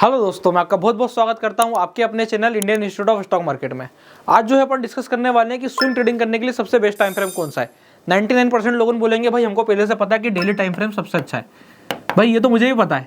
Hello दोस्तों, मैं आपका बहुत बहुत स्वागत करता हूं आपके अपने channel Indian institute of stock market में। आज जो है अपन डिस्कस करने वाले हैं कि स्विंग ट्रेडिंग करने के लिए सबसे बेस्ट टाइम फ्रेम कौन सा है। 99% लोगों ने बोलेंगे भाई हमको पहले से पता है कि डेली टाइम फ्रेम सबसे अच्छा है। भाई ये तो मुझे भी पता है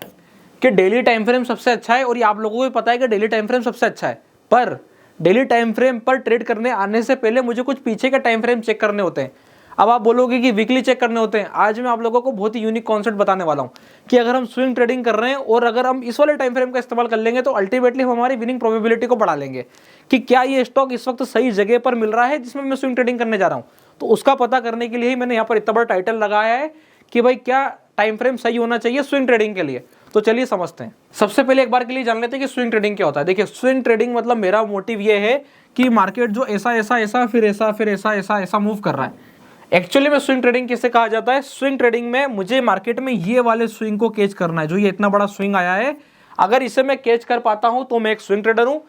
कि डेली टाइम फ्रेम सबसे अच्छा है और ये आप लोगों को भी पता है कि डेली टाइम फ्रेम सबसे अच्छा है। पर डेली टाइम फ्रेम पर ट्रेड करने आने से पहले मुझे कुछ पीछे के टाइम फ्रेम चेक करने होते हैं। अब आप बोलोगे कि वीकली चेक करने होते हैं। आज मैं आप लोगों को बहुत ही यूनिक कॉन्सेप्ट बताने वाला हूं कि अगर हम स्विंग ट्रेडिंग कर रहे हैं और अगर हम इस वाले टाइम फ्रेम का इस्तेमाल कर लेंगे तो अल्टीमेटली हम हमारी विनिंग प्रोबेबिलिटी को बढ़ा लेंगे कि क्या ये स्टॉक इस वक्त सही जगह पर मिल रहा है जिसमें मैं स्विंग ट्रेडिंग करने जा रहा हूं। तो उसका पता करने के लिए ही मैंने यहाँ पर इतना बड़ा टाइटल लगाया है कि भाई क्या टाइम फ्रेम सही होना चाहिए स्विंग ट्रेडिंग के लिए। तो चलिए समझते हैं। सबसे पहले एक बार के लिए जान लेते हैं कि स्विंग ट्रेडिंग क्या होता है। देखिए, स्विंग ट्रेडिंग मतलब मेरा मोटिव ये है कि मार्केट जो ऐसा ऐसा ऐसा फिर ऐसा फिर ऐसा ऐसा ऐसा मूव कर रहा है। एक्चुअली में स्विंग ट्रेडिंग किसे कहा जाता है? स्विंग ट्रेडिंग में मुझे मार्केट में ये वाले स्विंग को कैच करना है। जो ये इतना बड़ा स्विंग आया है, अगर इसे मैं कैच कर पाता हूं तो मैं एक स्विंग ट्रेडर हूं।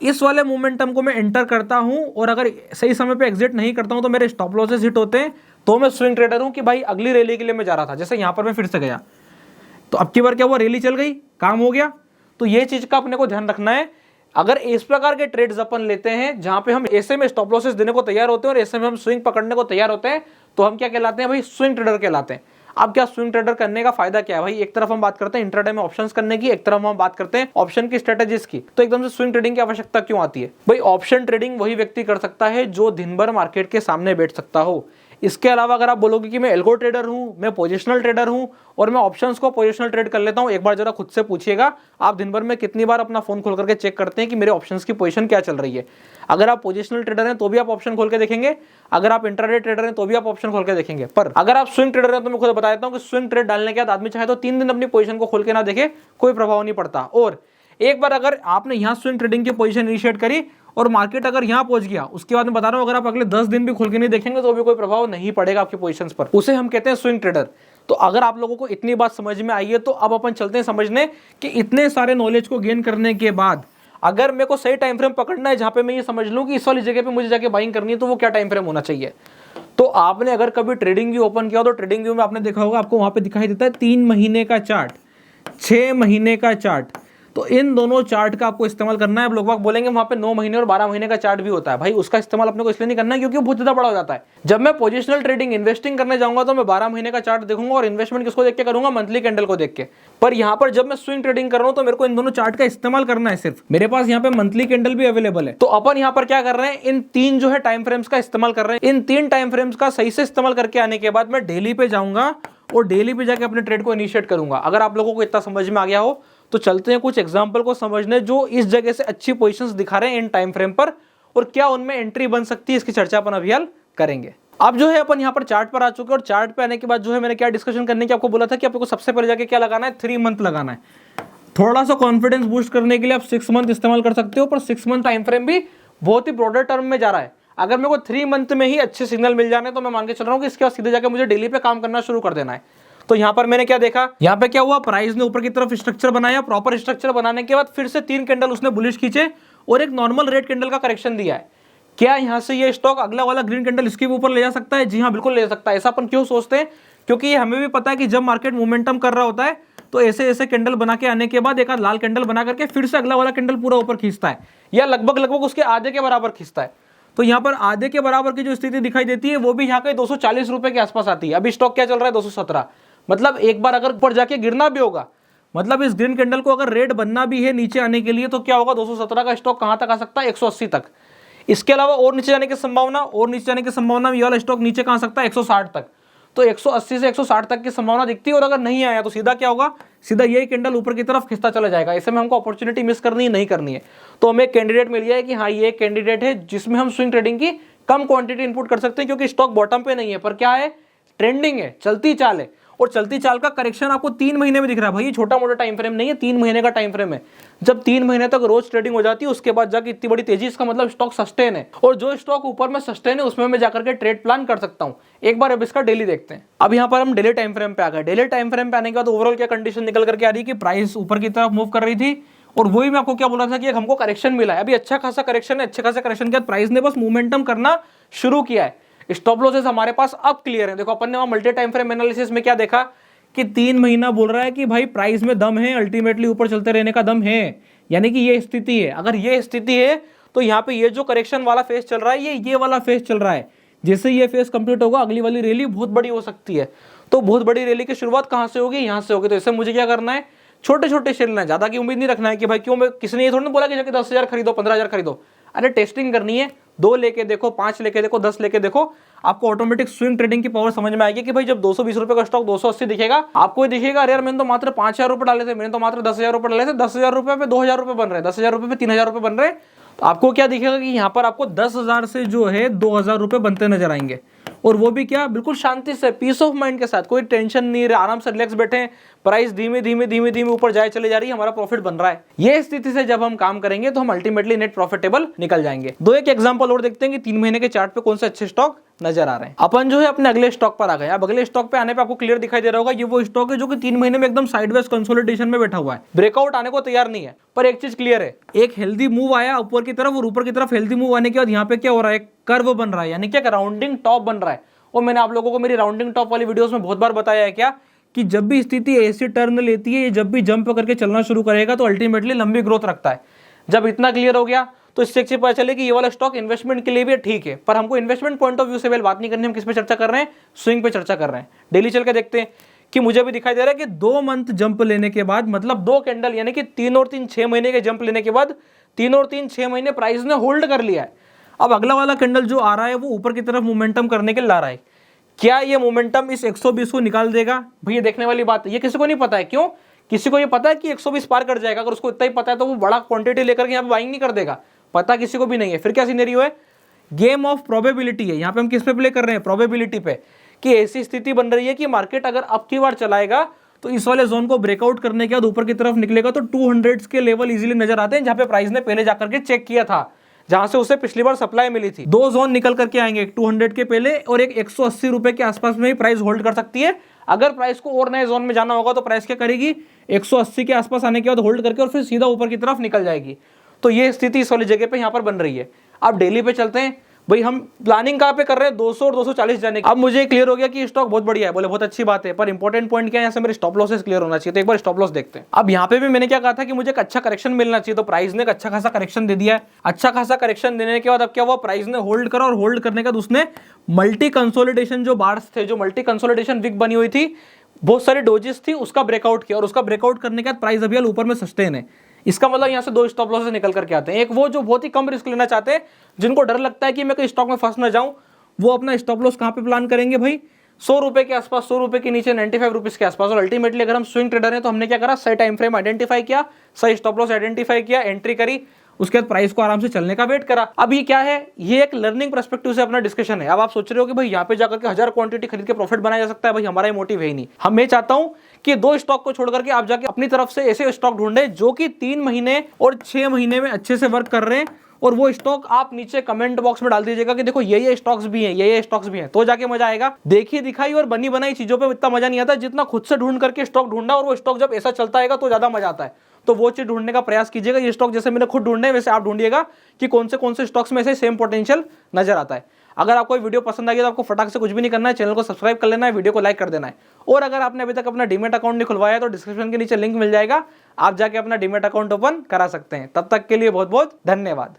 इस वाले मोमेंटम को मैं एंटर करता हूं और अगर सही समय पे एग्जिट नहीं करता हूं तो मेरे स्टॉप लॉसेस हिट होते हैं, तो मैं स्विंग ट्रेडर हूं कि भाई अगली रैली के लिए मैं जा रहा था। जैसे यहां पर मैं फिर से गया तो अब की बार क्या हुआ, रैली चल गई, काम हो गया। तो ये चीज का अपने को ध्यान रखना है। अगर इस प्रकार के ट्रेड्स अपन लेते हैं जहां पे हम ऐसे में स्टॉप लॉसेस देने को तैयार होते हैं और ऐसे में हम स्विंग पकड़ने को तैयार होते हैं, तो हम क्या कहलाते हैं भाई? स्विंग ट्रेडर कहलाते हैं। अब क्या स्विंग ट्रेडर करने का फायदा क्या है भाई? एक तरफ हम बात करते हैं इंट्राडे में ऑप्शंस करने की, एक तरफ हम बात करते हैं ऑप्शन की स्ट्रेटेजीज की। तो एकदम से स्विंग ट्रेडिंग की आवश्यकता क्यों आती है भाई? ऑप्शन ट्रेडिंग वही व्यक्ति कर सकता है जो दिन भर मार्केट के सामने बैठ सकता हो। इसके अलावा अगर आप बोलोगे कि मैं एल्गो ट्रेडर हूं, मैं पोजिशनल ट्रेडर हूं और मैं ऑप्शंस को पोजिशनल ट्रेड कर लेता हूं, एक बार जरा खुद से पूछिएगा आप दिन भर में कितनी बार अपना फोन खोल करके चेक करते हैं कि मेरे ऑप्शंस की पोजीशन क्या चल रही है। अगर आप पोजिशनल ट्रेडर हैं तो भी आप ऑप्शन खोल के देखेंगे, अगर आप इंट्राडे ट्रेडर हैं तो भी आप ऑप्शन खोल के देखेंगे। पर अगर आप स्विंग ट्रेडर हैं तो मैं खुद बता देता हूं कि स्विंग ट्रेड डालने के बाद आदमी चाहे तो 3 दिन अपनी पोजीशन को खोल के ना देखे, कोई प्रभाव नहीं पड़ता। और एक बार अगर आपने यहां स्विंग ट्रेडिंग की पोजीशन इनिशिएट करी और मार्केट अगर यहां पहुंच गया, उसके बाद मैं बता रहा हूं अगर आप अगले 10 दिन भी खोल के नहीं देखेंगे तो भी कोई प्रभाव नहीं पड़ेगा आपकी पोजीशंस पर। उसे हम कहते हैं स्विंग ट्रेडर। तो अगर आप लोगों को इतनी बात समझ में आई है तो अब अपन चलते हैं समझने कि इतने सारे नॉलेज को गेन करने के बाद अगर मेरे को सही टाइम फ्रेम पकड़ना है जहां पे मैं ये समझ लूं कि इस वाली जगह पे मुझे जाके बाइंग करनी है, तो वो क्या टाइम फ्रेम होना चाहिए। तो आपने अगर कभी ट्रेडिंग व्यू ओपन किया तो ट्रेडिंग व्यू में आपने देखा होगा, आपको वहां पे दिखाई देता है 3 महीने का चार्ट, 6 महीने का चार्ट। तो इन दोनों चार्ट का आपको इस्तेमाल करना है। अब लोग बोलेंगे वहां पे 9 महीने और 12 महीने का चार्ट भी होता है। भाई उसका इस्तेमाल अपने को इसलिए नहीं करना है क्योंकि वो बहुत ज्यादा बड़ा हो जाता है। जब मैं पोजिशनल ट्रेडिंग इन्वेस्टिंग करने जाऊंगा तो मैं 12 महीने का चार्ट देखूंगा और इन्वेस्टमेंट किसको देख के करूंगा? मंथली कैंडल को देख के। पर यहाँ पर जब मैं स्विंग ट्रेडिंग कर रहा हूं तो मेरे को इन दोनों चार्ट का इस्तेमाल करना है। सिर्फ मेरे पास यहाँ पे मंथली कैंडल भी अवेलेबल है। तो अपन यहाँ पर क्या कर रहे हैं, इन 3 जो है टाइम फ्रेम्स का इस्तेमाल कर रहे हैं। इन 3 टाइम फ्रेम्स का सही से इस्तेमाल करके आने के बाद मैं डेली पे जाऊंगा और डेली पे जाके अपने ट्रेड को इनिशिएट करूंगा। अगर आप लोगों को इतना समझ में आ गया हो तो चलते हैं कुछ एग्जांपल को समझने जो इस जगह से अच्छी पोजीशंस दिखा रहे हैं इन टाइम फ्रेम पर, और क्या उनमें एंट्री बन सकती है, इसकी चर्चा अपन अभी करेंगे। अब जो है अपन यहाँ पर चार्ट पर आ चुके हैं और चार्ट पे आने के बाद जो है मैंने क्या डिस्कशन करने की आपको बोला था कि आपको सबसे पहले जाके क्या लगाना है, 3 मंथ लगाना है। थोड़ा सा कॉन्फिडेंस बूस्ट करने के लिए आप 6 मंथ इस्तेमाल कर सकते हो, पर 6 मंथ टाइम फ्रेम भी बहुत ही ब्रॉडर टर्म में जा रहा है। अगर मेरे को 3 मंथ में ही अच्छे सिग्नल मिल जाने तो मैं मान के चल रहा हूँ कि इसके बाद सीधे जाकर मुझे डेली पे काम करना शुरू कर देना है। तो यहां पर मैंने क्या देखा, यहां पे क्या हुआ, प्राइस ने ऊपर की तरफ स्ट्रक्चर बनाया। प्रॉपर स्ट्रक्चर बनाने के बाद फिर से 3 कैंडल उसने बुलिश खींचे और एक नॉर्मल रेड कैंडल का करेक्शन दिया है। क्या यहां से ये स्टॉक अगला वाला ग्रीन कैंडल इसके ऊपर ले जा सकता है? जी हां, बिल्कुल ले सकता है। ऐसा अपन क्यों सोचते हैं? क्योंकि हमें भी पता है कि जब मार्केट मोमेंटम कर रहा होता है तो ऐसे ऐसे कैंडल बना के आने के बाद एक आध लाल कैंडल बना करके फिर से अगला वाला कैंडल पूरा ऊपर खींचता है, या लगभग लगभग उसके आधे के बराबर खींचता है। तो यहाँ पर आधे के बराबर की जो स्थिति दिखाई देती है वो भी यहाँ के 240 रुपए के आसपास आती है। अभी स्टॉक क्या चल रहा है, 217। मतलब एक बार अगर ऊपर जाके गिरना भी होगा, मतलब इस ग्रीन कैंडल को अगर रेड बनना भी है नीचे आने के लिए, तो क्या होगा, 217 का स्टॉक कहां तक आ सकता है, 180 तक। इसके अलावा और नीचे जाने की संभावना, और नीचे जाने की संभावना, ये वाला स्टॉक नीचे कहां आ सकता है, 160 तक। तो 180 से 160 तक की संभावना दिखती है। और अगर नहीं आया तो सीधा क्या होगा, सीधा यही कैंडल ऊपर की तरफ खिंचता चला जाएगा। ऐसे में हमको अपॉर्चुनिटी मिस करनी ही नहीं करनी है। तो हमें एक कैंडिडेट मिल गया है कि हाँ ये एक कैंडिडेट है जिसमें हम स्विंग ट्रेडिंग की कम क्वांटिटी इनपुट कर सकते हैं, क्योंकि स्टॉक बॉटम पे नहीं है पर क्या है, ट्रेंडिंग है, चलती चाल है। और चलती चाल का करेक्शन आपको 3 महीने में दिख रहा है। भाई छोटा मोटा टाइम फ्रेम नहीं है, 3 महीने का टाइम फ्रेम है। जब 3 महीने तक रोज ट्रेडिंग हो जाती है उसके बाद जाके इतनी बड़ी तेजी, इसका मतलब स्टॉक सस्टेन है। और जो स्टॉक ऊपर में सस्टेन है उसमें मैं जाकर के ट्रेड प्लान कर सकता हूं। एक बार अब इसका डेली देखते हैं। अब यहाँ पर हम डेली टाइम फ्रेम पे आ गए। डेली टाइम फ्रेम पे आने के बाद ओवरऑल क्या कंडीशन निकल करके आ रही है कि प्राइस ऊपर की तरफ मूव कर रही थी और वही मैं आपको क्या बोला था कि हमको करेक्शन मिला है। अभी अच्छा खासा करेक्शन है, अच्छे खासा करेक्शन के बाद प्राइस ने बस मोमेंटम करना शुरू किया है। स्टॉप लॉसेस हमारे पास अब क्लियर है। देखो अपन ने वहां मल्टी टाइम फ्रेम एनालिसिस में क्या देखा कि 3 महीना बोल रहा है कि भाई प्राइस में दम है, अल्टीमेटली ऊपर चलते रहने का दम है, यानी कि ये स्थिति है। अगर ये स्थिति है तो यहाँ पे ये जो करेक्शन वाला फेज चल रहा है ये वाला फेज चल रहा है। जैसे ये फेज कंप्लीट होगा अगली वाली रैली बहुत बड़ी हो सकती है। तो बहुत बड़ी रैली की शुरुआत कहाँ से होगी? यहाँ से होगी। तो इससे मुझे क्या करना है? छोटे छोटे शेयर लेना है, ज्यादा की उम्मीद नहीं रखना है कि भाई क्यों, मैं किसी ने ये थोड़ा बोला कि जाके 10,000 खरीदो, 15,000 खरीदो। अरे टेस्टिंग करनी है, 2 लेके देखो, 5 लेके देखो, 10 लेके देखो, आपको ऑटोमेटिक स्विंग ट्रेडिंग की पावर समझ में आएगी कि भाई जब 220 रुपए का स्टॉक 280 दिखेगा, आपको ये दिखेगा अरे यार मैंने तो मात्र 5,000 रुपए डाले थे, मैंने तो मात्र 10,000 रुपए डाले थे, 10,000 रुपए पे 2,000 रुपए बन रहे हैं, 10,000 रुपए पे 3,000 रुपए बन रहे हैं। तो आपको क्या दिखेगा कि यहाँ पर आपको 10,000 से जो है 2,000 रुपए बनते नजर आएंगे। और वो भी क्या, बिल्कुल शांति से, पीस ऑफ माइंड के साथ, कोई टेंशन नहीं, आराम से रिलैक्स बैठे, प्राइस धीमे धीमे धीमे धीमे ऊपर जाए चले जा रही है, हमारा प्रॉफिट बन रहा है। ये स्थिति से जब हम काम करेंगे तो हम अल्टीमेटली नेट प्रॉफिटेबल निकल जाएंगे। दो एक एग्जांपल और देखते हैं कि 3 महीने के चार्ट पे कौन से अच्छे स्टॉक नजर आ रहे हैं। अपन जो है अपने अगले स्टॉक पर आ गए। अब अगले स्टॉक पे आने पे आपको क्लियर दिखाई दे रहा होगा, ये वो स्टॉक है जो कि 3 महीने में एकदम साइडवेज कंसोलिडेशन में बैठा हुआ है, ब्रेकआउट आने को तैयार नहीं है। पर एक चीज क्लियर है, एक हेल्दी मूव आया ऊपर की तरफ, और ऊपर की तरफ हेल्दी मूव आने के बाद यहाँ पे क्या हो रहा है, कर्व बन रहा है, यानी कि एक राउंडिंग टॉप बन रहा है। और मैंने आप लोगों को मेरी राउंडिंग टॉप वाली वीडियोस में बहुत बार बताया है क्या, कि जब भी स्थिति ऐसी टर्न लेती है, जब भी जंप करके चलना शुरू करेगा तो अल्टीमेटली लंबी ग्रोथ रखता है। जब इतना क्लियर हो गया तो इससे एक चीज पता चले कि ये वाला स्टॉक इन्वेस्टमेंट के लिए भी ठीक है। पर हमको इन्वेस्टमेंट पॉइंट ऑफ व्यू से बात नहीं करनी, हम किस पे चर्चा कर रहे हैं, स्विंग पे चर्चा कर रहे हैं। डेली चल के देखते हैं कि मुझे भी दिखाई दे रहा है कि 2 मंथ जंप लेने के बाद, मतलब 2 कैंडल यानी कि 3 और 3 6 महीने के जंप लेने के बाद 3 और 3 6 महीने प्राइस ने होल्ड कर लिया है। अब अगला वाला कैंडल जो आ रहा है वो ऊपर की तरफ मोमेंटम करने के लिए ला रहा है। क्या ये मोमेंटम इस 120 को निकाल देगा? भैया देखने वाली बात है, ये किसी को नहीं पता है। क्यों? किसी को ये पता है कि 120 पार कर जाएगा, अगर उसको इतना ही पता है तो वो बड़ा क्वांटिटी लेकर के यहाँ पे बाइंग नहीं कर देगा। पता किसी को भी नहीं है। फिर क्या सिनेरियो है, गेम ऑफ प्रोबेबिलिटी है। यहाँ पे हम किस पे प्ले कर रहे हैं, प्रोबेबिलिटी पे, कि ऐसी स्थिति बन रही है कि मार्केट अगर अब की बार चलाएगा तो इस वाले जोन को ब्रेकआउट करने के बाद ऊपर की तरफ निकलेगा तो 200 के लेवल इजीली नजर आते हैं, जहां पे प्राइस ने पहले जाकर के चेक किया था, जहां से उसे पिछली बार सप्लाई मिली थी। 2 जोन निकल करके आएंगे, एक 200 के पहले और एक 180 रुपए के आसपास में ही प्राइस होल्ड कर सकती है। अगर प्राइस को और नए जोन में जाना होगा तो प्राइस क्या करेगी, 180 के आसपास आने के बाद होल्ड करके और फिर सीधा ऊपर की तरफ निकल जाएगी। तो ये स्थिति इस वाली जगह पे यहाँ पर बन रही है। अब डेली पे चलते हैं। भाई हम प्लानिंग कहाँ पे कर रहे हैं, 200 और 240 जाने की। अब मुझे क्लियर हो गया कि स्टॉक बहुत बढ़िया है, बोले बहुत अच्छी बात है, पर इंपॉर्टेंट पॉइंट क्या है, यहाँ से मेरे स्टॉप लॉसेस क्लियर होना चाहिए। तो एक बार स्टॉप लॉस देखते हैं। अब यहाँ पे भी मैंने क्या कहा था कि मुझे एक अच्छा करेक्शन मिलना चाहिए, तो प्राइस ने एक अच्छा खासा करेक्शन दे दिया है। अच्छा खासा करेक्शन देने के बाद अब क्या हुआ, प्राइस ने होल्ड करा, और होल्ड करने के बाद उसने मल्टी कंसोलिडेशन जो बार्स थे, जो मल्टी कंसोलिडेशन विक बनी हुई थी, बहुत सारी डोजेस थी, उसका ब्रेकआउट किया, और उसका ब्रेकआउट करने के बाद प्राइस अभी ऊपर में सस्टेन है। इसका मतलब यहाँ से 2 स्टॉप लॉसेस निकल करके आते हैं। एक वो जो बहुत ही कम रिस्क लेना चाहते हैं, जिनको डर लगता है कि मैं कोई स्टॉक में फंस ना जाऊं, वो अपना स्टॉप लॉस कहाँ पे प्लान करेंगे भाई, 100 रुपए के आसपास, 100 रुपए के नीचे, 95 रुपीज के आसपास। और अल्टीमेटली अगर हम स्विंग ट्रेडर हैं तो हमने क्या करा, सही टाइम फ्रेम आइडेंटिफाई किया, सही स्टॉप लॉस आइडेंटिफाई किया, एंट्री करी, उसके बाद प्राइस को आराम से चलने का वेट करा। अब ये क्या है, ये एक लर्निंग पर्सपेक्टिव से अपना डिस्कशन है। अब आप सोच रहे हो कि भाई यहाँ पे जाकर के 1000 क्वांटिटी खरीद के प्रॉफिट बनाया जा सकता है, भाई हमारा मोटिव है ही नहीं। हम मैं चाहता हूं कि 2 स्टॉक को छोड़ करके आप जाके अपनी तरफ से ऐसे स्टॉक ढूंढे जो कि 3 महीने और 6 महीने में अच्छे से वर्क कर रहे हैं, और वो स्टॉक आप नीचे कमेंट बॉक्स में डाल दीजिएगा कि देखो ये स्टॉक्स भी हैं, ये स्टॉक्स भी हैं, तो जाके मजा आएगा। देखी दिखाई और बनी बनाई चीजों पे इतना मजा नहीं आता जितना खुद से ढूंढ करके स्टॉक ढूंढना, और वो स्टॉक जब ऐसा चलता है तो ज्यादा मजा आता है। तो वो चीज ढूंढने का प्रयास कीजिएगा। ये स्टॉक जैसे मैंने खुद ढूंढने वैसे आप ढूंढिएगा कि कौन से स्टॉक्स में से सेम पोटेंशियल नजर आता है। अगर आपको वीडियो पसंद आ गया तो आपको फटाक से कुछ भी नहीं करना है, चैनल को सब्सक्राइब कर लेना है, वीडियो को लाइक कर देना है। और अगर आपने अभी तक अपना डीमेट अकाउंट नहीं खुलवाया तो डिस्क्रिप्शन के नीचे लिंक मिल जाएगा, आप जाके अपना डीमेट अकाउंट ओपन करा सकते हैं। तब तक के लिए बहुत बहुत धन्यवाद।